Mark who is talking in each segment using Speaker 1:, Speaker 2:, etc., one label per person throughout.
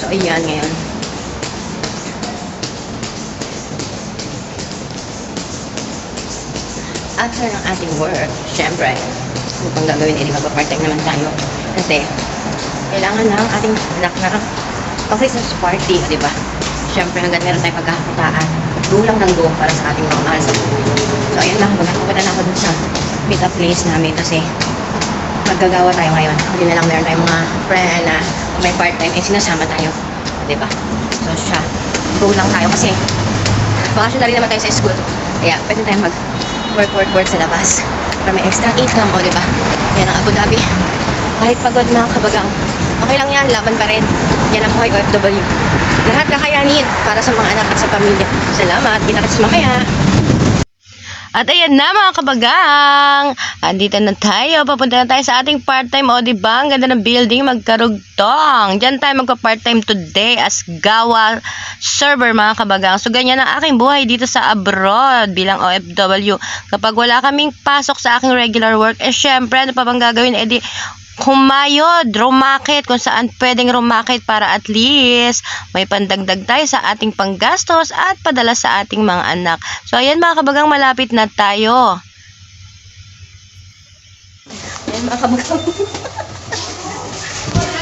Speaker 1: So, ayan ngayon. After ng ating work, syempre, ano pang gagawin, edi magpa-part-time naman tayo. Kasi, kailangan ng ating anak na pa-Christmas party, di ba? Syempre, hanggang meron tayong pagkakakitaan, go lang ng go para sa ating mga mahal sa buhay. So, ayan lang, magkakapunta na ako dun sa meet-up place namin kasi maggagawa tayo ngayon. Hindi na lang meron tayong mga friend na may part-time, eh sinasama tayo. Di ba? So, siya, go lang tayo kasi bakasyon na rin naman tayo sa school. Kaya, pwede tayong mag-work sa labas para may extra income, o di ba? Yan ang Abu Dhabi. Kahit pagod mga kabagang, okay lang yan, laban pa rin. Yan ang buhay OFW. Lahat kakayanin para sa mga anak at sa pamilya. Salamat, pinakits mamaya. At ayan na mga kabagang, andito na tayo, papunta na tayo sa ating part-time, o diba, ang ganda ng building, magkarugtong. Diyan tayo magpa-part-time today as gawa server mga kabagang. So ganyan ang aking buhay dito sa abroad bilang OFW. Kapag wala kaming pasok sa aking regular work, eh syempre, ano pa bang gagawin? Eh di, kumayod, rumakit kung saan pwedeng rumakit para at least may pandagdag tayo sa ating panggastos at padala sa ating mga anak. So ayan mga kabagang, malapit na tayo. Ayan mga kabagang.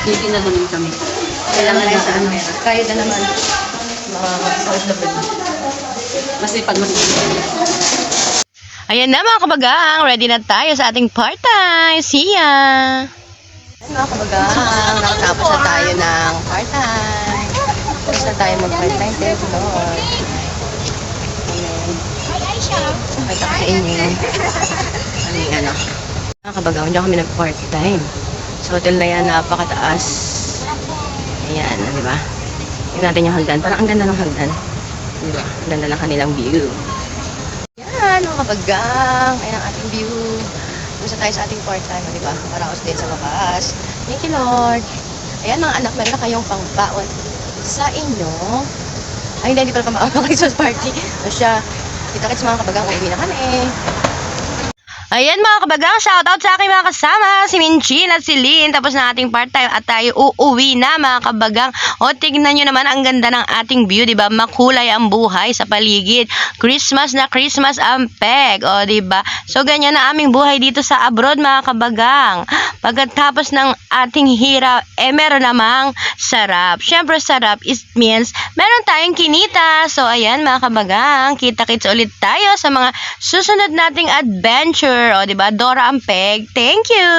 Speaker 2: Hindi na naman kami.
Speaker 1: Kailangan tayo sa ano. Kaya na naman mga OFW.
Speaker 2: Masipag.
Speaker 1: Ayan na mga kabagang, ready na tayo sa ating part-time. See ya! Mga kabagang, nakatapos na tayo ng part-time. Tapos na tayo mag-part-time. Thank you, Lord. Amen. Pakita ko sa inyo. Ano yung ano? Mga kabagang, hindi kami nag-part-time. Sa hotel na yan, napakataas. Ayan, di ba? Tingnan natin yung hagdan. Parang ang ganda ng hagdan. Di ba? Ang ganda ng kanilang view. Yan, mga kabagang. Ayan ang ating view. Gusto tayo sa ating part-time, di ba? Paraos din sa wakas. Thank you, Lord. Ayan, mga anak, meron na kayong pangbaon sa inyo. Ay, hindi pala pamaon ng Christmas party. So siya, kita-kits mga kabagang, uuwi na kami. Ayan mga kabagang, shoutout sa aking mga kasama, si Minchin at si Lynn. Tapos na ating part-time at tayo uuwi na mga kabagang. O tignan nyo naman ang ganda ng ating view, diba? Makulay ang buhay sa paligid. Christmas na Christmas ang peg, o diba? So ganyan na aming buhay dito sa abroad mga kabagang. Pagkatapos ng ating hirap, eh meron namang sarap. Syempre sarap, it means meron tayong kinita. So ayan mga kabagang, kita-kits ulit tayo sa mga susunod nating adventure. O, diba? Dora ang peg. Thank you!